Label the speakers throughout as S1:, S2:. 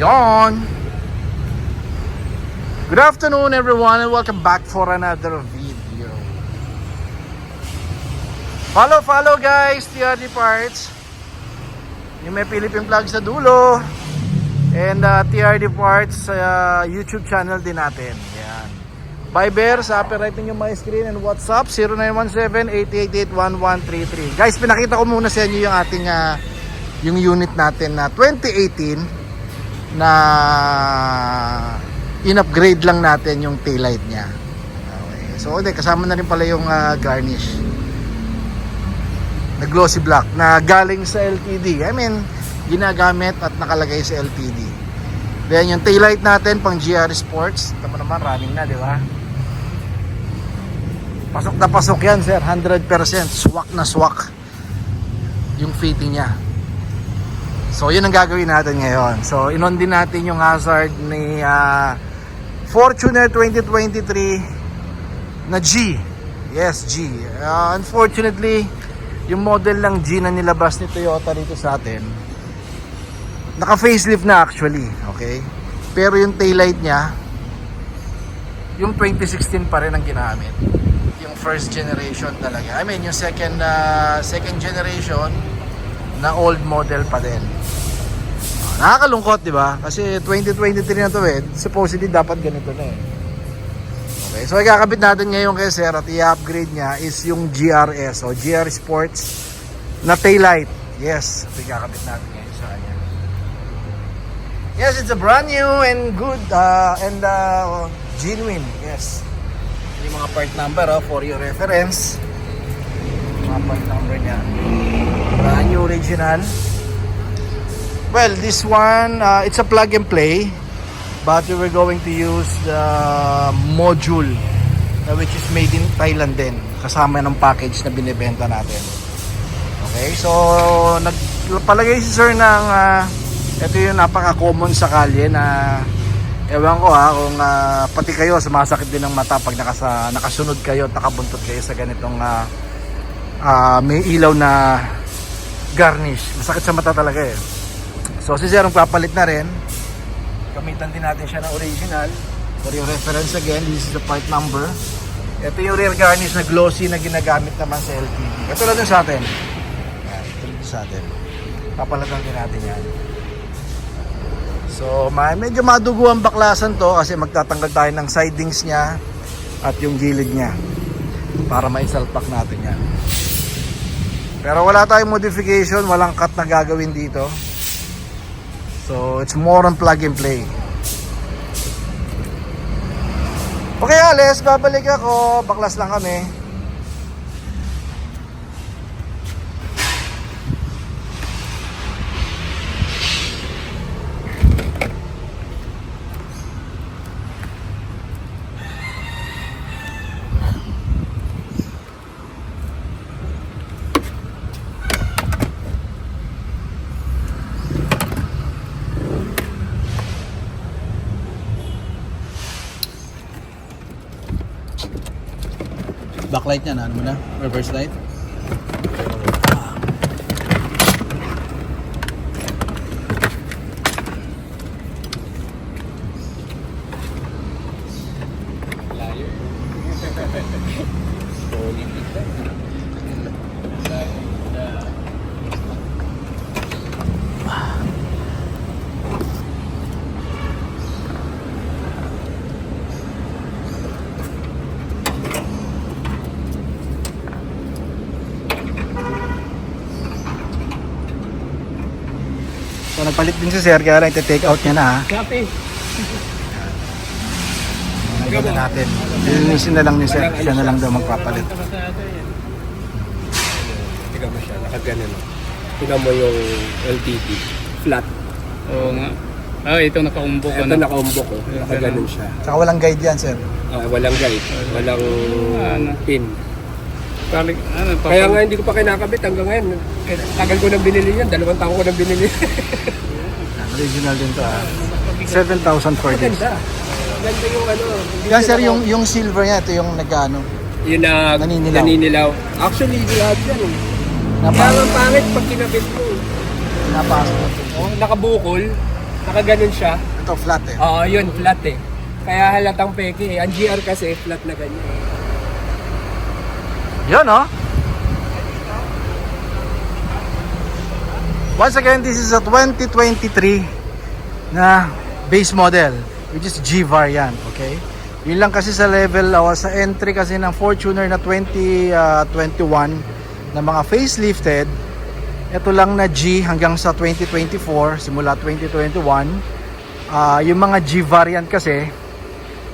S1: Yon. Good afternoon everyone and welcome back for another video. Follow guys, TRD Parts. Yung may Philippine flag sa dulo. And TRD Parts sa YouTube channel din natin. Yan. Viber sa upper right yung my screen and WhatsApp 0917-888-1133. Guys, pinakita ko muna sa inyo yung ating yung unit natin na 2018 na in-upgrade lang natin yung taillight niya. Okay. So kasama na rin pala yung garnish na glossy black na galing sa LTD. I mean, ginagamit at nakalagay sa LTD. Then yung taillight natin pang GR Sports, tama naman, running na, di ba? Pasok na pasok yan, sir. 100% swak na swak yung fitting niya. So yun ang gagawin natin ngayon. So inon din natin yung hazard ni Fortuner 2023 na G. Yes, G. Unfortunately, yung model ng G na nilabas ni Toyota dito sa atin, naka facelift na actually, okay? Pero yung taillight niya, yung 2016 pa rin ang ginamit. Yung first generation talaga. I mean, yung second generation na old model pa din. Nakakalungkot, di ba? Kasi 2023 na to supposedly dapat ganito na Okay, so ikakabit natin ngayon kay sir at i-upgrade niya is yung GRS o GR Sports na taillight. Yes, ito ikakabit natin ngayon sa kanya. Yes, it's a brand new and good and genuine. Yes. Yung mga part number for your reference. Mga part number niya. Brand new original. Well, this one, it's a plug and play, but we were going to use the module which is made in Thailand din, kasama ng package na binibenta natin. Okay, so nagpalagay si sir ng ito yung napaka-common sa kalye na ewan ko kung pati kayo sumasakit din ng mata pag nakasunod kayo at nakabuntot kayo sa ganitong may ilaw na garnish. Masakit sa mata talaga So si sir ang papalit na rin. Gamitan din natin siya ng original. For your reference again, this is the part number. Ito yung rear garnish na glossy na ginagamit naman sa LTD. Ito na din sa atin. Yan, ito na din sa atin. Papalitan din natin yan. So medyo madugo ang baklasan to kasi magtatanggal tayo ng sidings niya at yung gilid niya para maisalpak natin yan. Pero wala tayong modification, walang cut na gagawin dito. So it's more on plug and play. Okay, Ales, babalik ako. Baklas lang kami. Backlight niya na, ano mo na? Reverse light? So nagpalit din si sir kaya lang iti-take out niya na
S2: Copy.
S1: Naganda natin. Lilinisin na lang ni sir. Siya na lang daw magpapalit.
S2: Tignan mo siya, nakaganon. Tignan mo yung LTD, flat.
S3: Oo nga. Ito nakaumbok ko
S2: Ito nakaumbok ko, nakaganon siya.
S1: Saka walang guide yan sir.
S2: Walang guide, walang pin.
S3: Kaya
S2: nga hindi ko pa kinakabit hanggang ngayon. Tagal ko nang binili yan, 2 taon ko nang binili.
S1: Original din to 7,000 for this.
S2: Ganda. Ganda yung
S1: Yan sir, yung silver niya, ito yung nag-ano.
S2: Yung naninilaw. Actually, lahat yan. Kaya ang pangit pag kinabit mo.
S1: Napasok.
S2: Nakabukol. Nakaganon siya.
S1: Ito, flat eh.
S2: Oo, yun, flat eh. Kaya halatang peke eh. Ang GR kasi, flat na ganyan.
S1: Yun, oh. Once again, this is a 2023 na base model, which is G variant, okay? Yun lang kasi sa level, sa entry kasi ng Fortuner na 2021 na mga facelifted, ito lang na G hanggang sa 2024, simula 2021. Yung mga G variant kasi,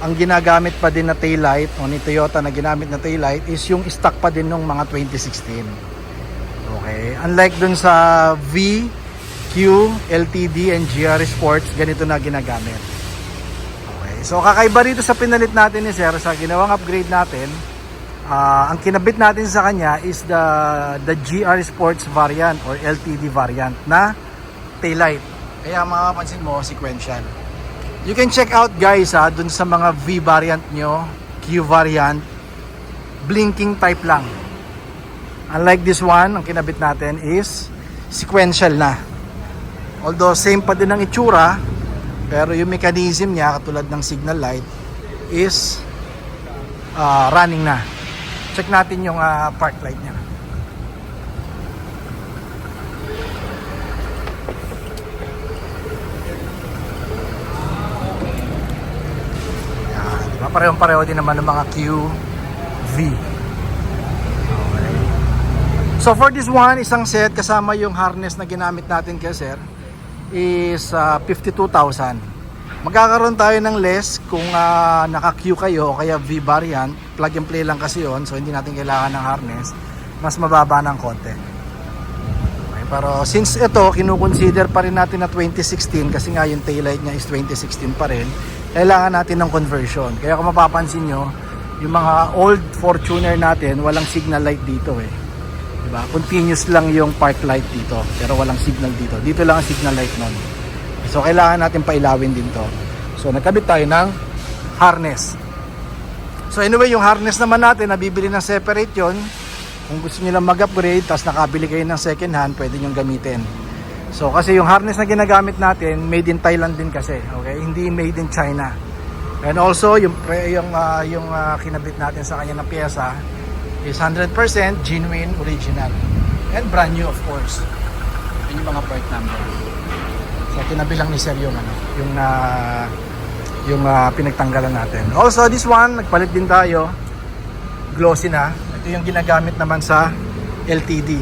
S1: ang ginagamit pa din na taillight, o ni Toyota na ginamit na taillight, is yung stock pa din nung mga 2016. Okay, unlike dun sa V, Q, LTD, and GR Sports, ganito na ginagamit. Okay, so kakaiba rito sa pinalit natin ni Sir, sa ginawang upgrade natin, ang kinabit natin sa kanya is the GR Sports variant or LTD variant na taillight. Kaya makapansin mo, sequential. You can check out guys dun sa mga V variant nyo, Q variant, blinking type lang. Unlike this one, ang kinabit natin is sequential na. Although same pa din ang itsura, pero yung mechanism niya katulad ng signal light is running na. Check natin yung park light niya. Yan, diba? Parehong-pareho din naman ng mga QV. So for this one, isang set kasama yung harness na ginamit natin kay Sir is 52,000. Magkakaroon tayo ng less kung naka-Q kayo o kaya V variant. Plug and play lang kasi yon, so hindi natin kailangan ng harness. Mas mababa ng konti. Okay, pero since ito, kinukonsider pa rin natin na 2016 kasi nga yung taillight niya is 2016 pa rin, kailangan natin ng conversion. Kaya kung mapapansin nyo, yung mga old Fortuner natin, walang signal light dito eh. Diba? Continuous lang yung park light dito, pero walang signal dito. Dito lang ang signal light nun. So kailangan natin pailawin din to. So nagkabit tayo ng harness. So anyway, yung harness naman natin, nabibili ng separate yon. Kung gusto niyo lang mag-upgrade, tapos nakabili kayo ng second hand, pwede nyo gamitin. So kasi yung harness na ginagamit natin, made in Thailand din kasi, okay? Hindi made in China. And also yung kinabit natin sa kanya ng pyesa is 100% genuine, original, and brand new of course. Yun yung mga part number. So tinabi lang ni Sir yung pinagtanggalan natin. Also this one, nagpalit din tayo, glossy na. Ito yung ginagamit naman sa LTD.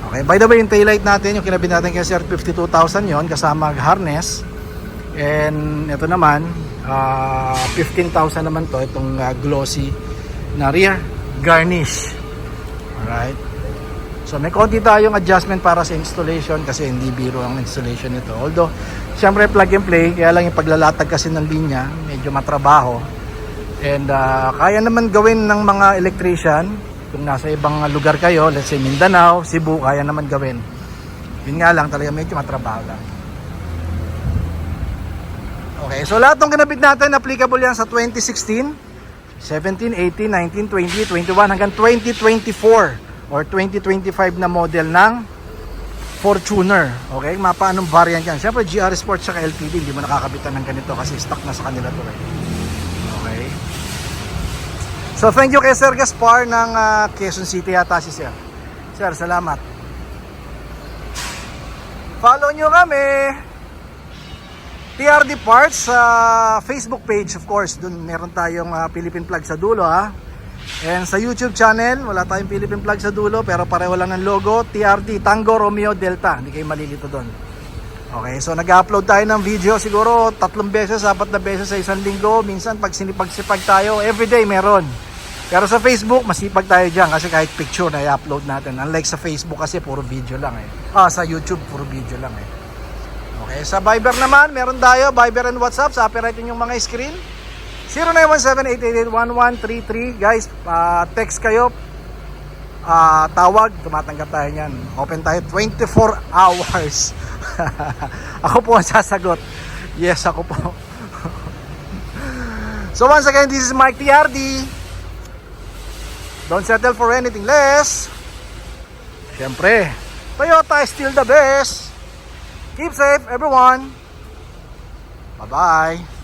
S1: Okay, by the way, yung taillight natin, yung kinabit natin kay Sir, 52,000 yon kasama harness. And ito naman 15,000 naman to, itong glossy na rear garnish. Alright, so may konti tayong adjustment para sa installation kasi hindi biro ang installation nito. Although syempre plug and play, kaya lang yung paglalatag kasi ng linya medyo matrabaho. And kaya naman gawin ng mga electrician kung nasa ibang lugar kayo, let's say Mindanao, Cebu, kaya naman gawin. Yun nga lang, talaga medyo matrabaho lang. Okay, so lahat ng kinabit natin applicable yan sa 2016, 17, 18, 19, 20, 21 hanggang 2024 or 2025 na model ng Fortuner. Okay, mapa anong variant yan. Siyempre GR Sports at LTD, hindi mo nakakabitan ng ganito kasi stock na sa kanila to eh. Okay, so thank you kay Sir Gaspar ng Quezon City yata si Sir. Sir, salamat. Follow nyo kami TRD Parts sa Facebook page, of course. Doon meron tayong Philippine flag sa dulo and sa YouTube channel wala tayong Philippine flag sa dulo pero pareho lang ng logo, TRD, Tango Romeo Delta, hindi kayo malilito doon. Okay, so nag-upload tayo ng video siguro 3 beses, 4 na beses sa isang linggo. Minsan pag sinipag-sipag tayo, everyday meron. Pero sa Facebook masipag tayo dyan kasi kahit picture na i-upload natin, unlike sa Facebook kasi puro video lang eh. Sa YouTube puro video lang eh. Okay, sa Viber naman, meron tayo, Viber and WhatsApp, sa right yung mga screen. 0917-888-1133. Guys, text kayo, tawag, tumatanggap tayo niyan. Open tayo 24 hours. Ako po ang sasagot. Yes, ako po. So once again, this is Mike TRD. Don't settle for anything less. Siyempre, Toyota is still the best. Keep safe, everyone. Bye-bye.